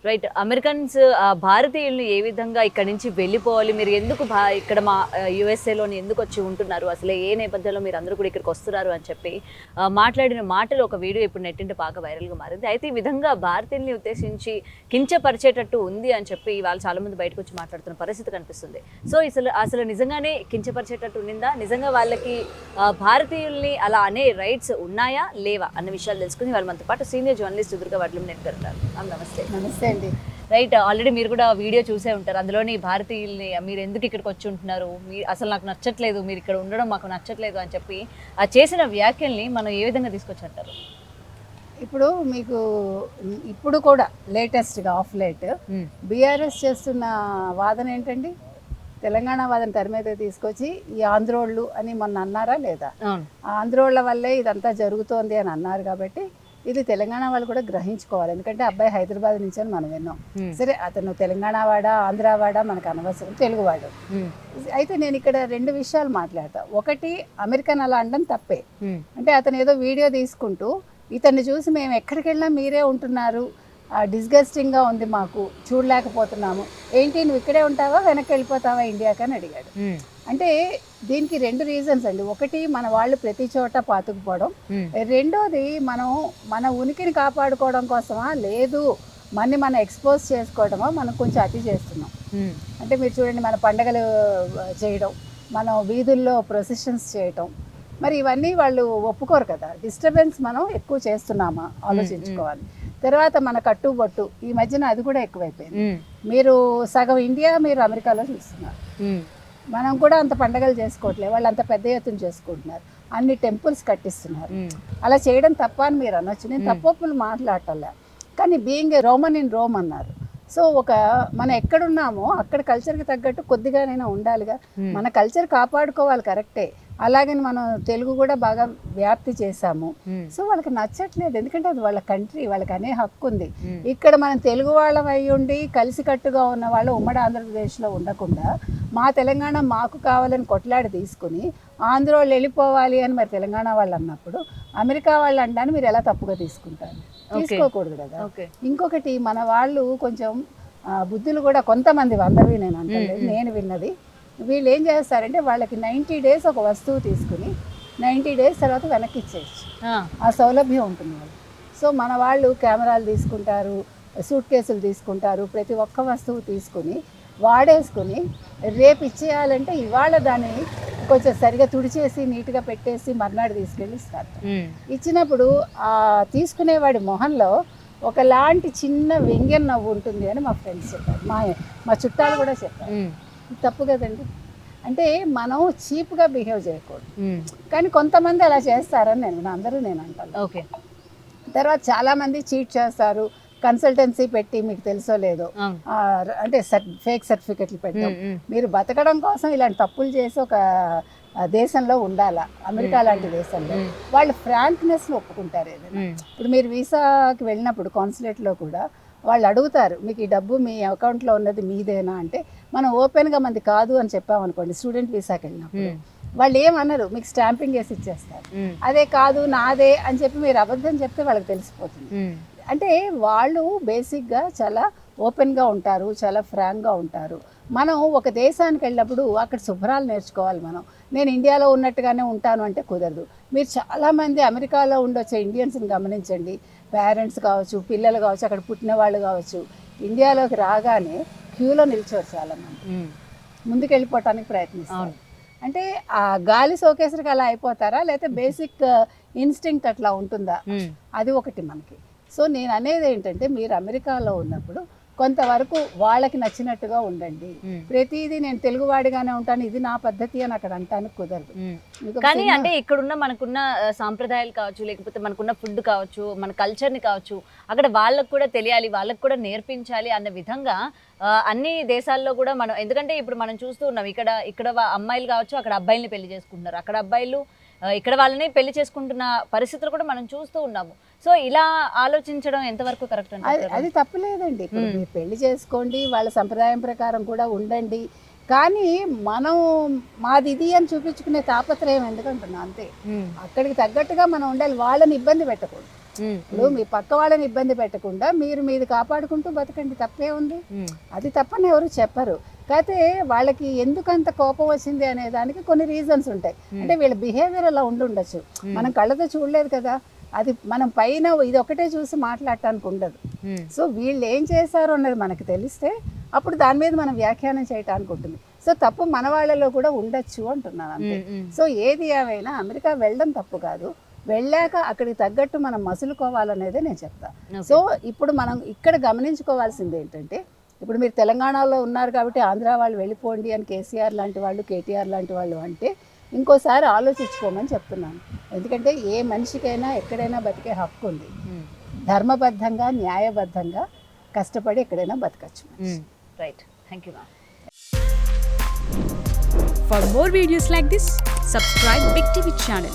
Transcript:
Right. Americans భారతీయుల్ని ఏ విధంగా ఇక్కడి నుంచి వెళ్ళిపోవాలి? మీరు ఎందుకు ఇక్కడ మా యూఎస్ఏలోని ఎందుకు వచ్చి ఉంటున్నారు? అసలే ఏ నేపథ్యంలో మీరు అందరూ కూడా ఇక్కడికి వస్తున్నారు అని చెప్పి మాట్లాడిన మాటలు ఒక వీడియో ఇప్పుడు నెట్టింట బాగా వైరల్‌గా మారింది. అయితే ఈ విధంగా భారతీయుల్ని ఉద్దేశించి కించపరిచేటట్టు ఉంది అని చెప్పి వాళ్ళు చాలామంది బయటకు వచ్చి మాట్లాడుతున్న పరిస్థితి కనిపిస్తుంది. సో అసలు నిజంగానే కించపరిచేటట్టు ఉండిందా? నిజంగా వాళ్ళకి భారతీయుల్ని అలా అనే రైట్స్ ఉన్నాయా? లేవా? అన్న విషయాలు తెలుసుకుని వాళ్ళు మనతో పాటు సీనియర్ జర్నలిస్ట్ దుర్గా వడ్లమనేని గారు ఉన్నారు. నమస్తే. నమస్తే అండి. రైట్. ఆల్రెడీ మీరు కూడా వీడియో చూసే ఉంటారు. అందులోని భారతీయుల్ని మీరు ఎందుకు ఇక్కడికి వచ్చి ఉంటున్నారు, మీరు అసలు నాకు నచ్చట్లేదు, మీరు ఇక్కడ ఉండడం మాకు నచ్చట్లేదు అని చెప్పి ఆ చేసిన వ్యాఖ్యల్ని మనం ఏ విధంగా తీసుకొచ్చారు? ఇప్పుడు మీకు ఇప్పుడు కూడా లేటెస్ట్గా ఆఫ్ లేట్ బీఆర్ఎస్ చేస్తున్న వాదన ఏంటండి? తెలంగాణ వాదన తెర మీద తీసుకొచ్చి ఈ ఆంధ్రోళ్ళు అని మొన్న అన్నారా లేదా? ఆంధ్రోళ్ళ వల్లే ఇదంతా జరుగుతోంది అని అన్నారు. కాబట్టి ఇది తెలంగాణ వాళ్ళు కూడా గ్రహించుకోవాలి. ఎందుకంటే అబ్బాయి హైదరాబాద్ నుంచి అని మనం విన్నాం. సరే, అతను తెలంగాణ వాడా ఆంధ్ర వాడా మనకు అనవసరం, తెలుగువాడు. అయితే నేను ఇక్కడ రెండు విషయాలు మాట్లాడతా. ఒకటి, అమెరికన్ అలా అనడం తప్పే. అంటే అతను ఏదో వీడియో తీసుకుంటూ ఇతన్ని చూసి మేము ఎక్కడికి వెళ్ళినా మీరే ఉంటున్నారు, డిస్గస్టింగ్గా ఉంది, మాకు చూడలేకపోతున్నాము, ఏంటి నువ్వు ఇక్కడే ఉంటావా వెనక్కి వెళ్ళిపోతావా ఇండియాకి అని అడిగాడు. అంటే దీనికి రెండు రీజన్స్ అండి. ఒకటి, మన వాళ్ళు ప్రతి చోట పాతుకుపోవడం. రెండోది, మనం మన ఉనికిని కాపాడుకోవడం కోసమా, లేదు మనం ఎక్స్పోజ్ చేసుకోవడమా మనం కొంచెం అతి చేస్తున్నాం. అంటే మీరు చూడండి, మన పండగలు చేయడం, మనం వీధుల్లో ప్రొసెషన్స్ చేయటం, మరి ఇవన్నీ వాళ్ళు ఒప్పుకోరు కదా. డిస్టర్బెన్స్ మనం ఎక్కువ చేస్తున్నామా ఆలోచించుకోవాలి. తర్వాత మన కట్టుబొట్టు ఈ మధ్యన అది కూడా ఎక్కువైపోయింది. మీరు సగం ఇండియా మీరు అమెరికాలో చూస్తున్నారు. మనం కూడా అంత పండగలు చేసుకోవట్లేదు, వాళ్ళు అంత పెద్ద ఎత్తున చేసుకుంటున్నారు, అన్ని టెంపుల్స్ కట్టిస్తున్నారు. అలా చేయడం తప్ప అని మీరు అనొచ్చు, నేను తప్పొప్పులు మాట్లాడటంలే. కానీ being a Roman in Rome అన్నారు. సో మనం ఎక్కడున్నామో అక్కడ కల్చర్కి తగ్గట్టు కొద్దిగానైనా ఉండాలిగా. మన కల్చర్ కాపాడుకోవాలి, కరెక్టే. అలాగని మనం తెలుగు కూడా బాగా వ్యాప్తి చేశాము. సో వాళ్ళకి నచ్చట్లేదు, ఎందుకంటే అది వాళ్ళ కంట్రీ, వాళ్ళకి అనే హక్కు ఉంది. ఇక్కడ మనం తెలుగు వాళ్ళం అయ్యి ఉండి కలిసికట్టుగా ఉన్న వాళ్ళు ఉమ్మడి ఆంధ్రప్రదేశ్లో ఉండకుండా మా తెలంగాణ మాకు కావాలని కొట్లాడి తీసుకుని ఆంధ్ర వాళ్ళు వెళ్ళిపోవాలి అని మరి తెలంగాణ వాళ్ళు అన్నప్పుడు అమెరికా వాళ్ళు అంటాను మీరు ఎలా తప్పుగా తీసుకుంటారు? తీసుకోకూడదు కదా. ఇంకొకటి, మన వాళ్ళు కొంచెం బుద్ధులు కూడా కొంతమంది, అందరివి నేను అంటలేదు, నేను విన్నది, వీళ్ళు ఏం చేస్తారంటే వాళ్ళకి 90 days ఒక వస్తువు తీసుకుని 90 days తర్వాత వెనక్కి ఇచ్చేయచ్చు, ఆ సౌలభ్యం ఉంటుంది వాళ్ళు. సో మన వాళ్ళు కెమెరాలు తీసుకుంటారు, సూట్ కేసులు తీసుకుంటారు, ప్రతి ఒక్క వస్తువు తీసుకుని వాడేసుకుని రేపు ఇచ్చేయాలంటే ఇవాళ దాన్ని కొంచెం సరిగా తుడిచేసి నీట్గా పెట్టేసి మర్నాడు తీసుకెళ్ళి ఇస్తారు. ఇచ్చినప్పుడు ఆ తీసుకునేవాడి మొహంలో ఒకలాంటి చిన్న వ్యంగ్యం నవ్వు ఉంటుంది అని మా ఫ్రెండ్స్ చెప్పారు, మా చుట్టాలు కూడా చెప్పారు. తప్పు కదండి. అంటే మనం చీప్గా బిహేవ్ చేయకూడదు, కానీ కొంతమంది అలా చేస్తారని నేను అంటాను. ఓకే. తర్వాత చాలామంది చీట్ చేస్తారు, కన్సల్టెన్సీ పెట్టి, మీకు తెలుసో లేదో, అంటే ఫేక్ సర్టిఫికెట్లు పెట్టడం. మీరు బతకడం కోసం ఇలాంటి తప్పులు చేసి ఒక దేశంలో ఉండాలా, అమెరికా లాంటి దేశంలో వాళ్ళు ఫ్రాంక్నెస్లో ఒప్పుకుంటారు ఏదైనా. ఇప్పుడు మీరు వీసాకి వెళ్ళినప్పుడు కాన్సులేట్లో కూడా వాళ్ళు అడుగుతారు, మీకు ఈ డబ్బు మీ అకౌంట్లో ఉన్నది మీదేనా అంటే మనం ఓపెన్గా మంది కాదు అని చెప్పామనుకోండి, స్టూడెంట్ వీసాకి వెళ్ళినప్పుడు వాళ్ళు ఏమన్నారు, మీకు స్టాంపింగ్ వేసి ఇచ్చేస్తారు. అదే కాదు నాదే అని చెప్పి మీరు అబద్ధం చెప్తే వాళ్ళకి తెలిసిపోతుంది. అంటే వాళ్ళు బేసిక్గా చాలా ఓపెన్గా ఉంటారు, చాలా ఫ్రాంక్గా ఉంటారు. మనం ఒక దేశానికి వెళ్ళినప్పుడు అక్కడ శుభ్రాలు నేర్చుకోవాలి. నేను ఇండియాలో ఉన్నట్టుగానే ఉంటాను అంటే కుదరదు. మీరు చాలామంది అమెరికాలో ఉండొచ్చే ఇండియన్స్ని గమనించండి, పేరెంట్స్ కావచ్చు, పిల్లలు కావచ్చు, అక్కడ పుట్టిన వాళ్ళు కావచ్చు, ఇండియాలోకి రాగానే క్యూలో నిల్చోరు చాలామంది, ముందుకు వెళ్ళిపోవటానికి ప్రయత్నిస్తారు. అంటే ఆ గాలి సోకేసరికి అలా అయిపోతారా, లేకపోతే బేసిక్ ఇన్స్టింక్ట్ అట్లా ఉంటుందా, అది ఒకటి మనకి. సో నేను అనేది ఏంటంటే, మీరు అమెరికాలో ఉన్నప్పుడు కొంతవరకు వాళ్ళకి నచ్చినట్టుగా ఉండండి. ప్రతిదీ నేను తెలుగువాడిగానే ఉంటాను, ఇది నా పద్ధతి అని అక్కడ అంటానికి కుదరదు. కానీ అంటే ఇక్కడున్న మనకున్న సాంప్రదాయాలు కావచ్చు, లేకపోతే మనకున్న ఫుడ్ కావచ్చు, మన కల్చర్ని కావచ్చు, అక్కడ వాళ్ళకు కూడా తెలియాలి, వాళ్ళకు కూడా నేర్పించాలి అన్న విధంగా అన్ని దేశాల్లో కూడా మనం, ఎందుకంటే ఇప్పుడు మనం చూస్తూ ఉన్నాం, ఇక్కడ అమ్మాయిలు కావచ్చు, అక్కడ అబ్బాయిల్ని పెళ్లి చేసుకుంటున్నారు, అక్కడ అబ్బాయిలు ఇక్కడ వాళ్ళని పెళ్లి చేసుకుంటున్న పరిస్థితులు కూడా మనం చూస్తూ ఉన్నాము. సో ఇలా ఆలోచించడం ఎంతవరకు కరెక్ట్ అంటే? అది తప్పలేదండి. ఇప్పుడు మీరు పెళ్లి చేసుకోండి, వాళ్ళ సంప్రదాయం ప్రకారం కూడా ఉండండి, కానీ మనం మాది ఇది అని చూపించుకునే తాపత్రయం ఎందుకంటున్నా అంతే. అక్కడికి తగ్గట్టుగా మనం ఉండాలి, వాళ్ళని ఇబ్బంది పెట్టకూడదు. ఇప్పుడు మీ పక్క వాళ్ళని ఇబ్బంది పెట్టకుండా మీరు మీది కాపాడుకుంటూ బతకండి, తప్పే ఉంది. అది తప్పని ఎవరు చెప్పరు. కాకపోతే వాళ్ళకి ఎందుకంత కోపం వచ్చింది అనే దానికి కొన్ని రీజన్స్ ఉంటాయి. అంటే వీళ్ళ బిహేవియర్ అలా ఉండుండొచ్చు, మనం కళ్ళతో చూడలేదు కదా. అది మనం పైన ఇది ఒకటే చూసి మాట్లాడటానికి ఉండదు. సో వీళ్ళు ఏం చేశారు అన్నది మనకు తెలిస్తే అప్పుడు దాని మీద మనం వ్యాఖ్యానం చేయడానికి ఉంటుంది. సో తప్పు మన వాళ్ళలో కూడా ఉండొచ్చు అంటున్నాను అంతే. సో ఏది ఏమైనా అమెరికా వెళ్ళడం తప్పు కాదు, వెళ్ళాక అక్కడికి తగ్గట్టు మనం మసులుకోవాలనేదే నేను చెప్తాను. సో ఇప్పుడు మనం ఇక్కడ గమనించుకోవాల్సింది ఏంటంటే, ఇప్పుడు మీరు తెలంగాణలో ఉన్నారు కాబట్టి ఆంధ్ర వాళ్ళు వెళ్ళిపోండి అని కేసీఆర్ లాంటి వాళ్ళు, కేటీఆర్ లాంటి వాళ్ళు అంటే ఇంకోసారి ఆలోచించుకోమని చెప్తున్నాను. ఎందుకంటే ఏ మనిషికైనా ఎక్కడైనా బతికే హక్కు ఉంది. ధర్మబద్ధంగా, న్యాయబద్ధంగా కష్టపడి ఎక్కడైనా బతకచ్చు. Right, thank you ma'am. For more videos like this, subscribe Big TV channel.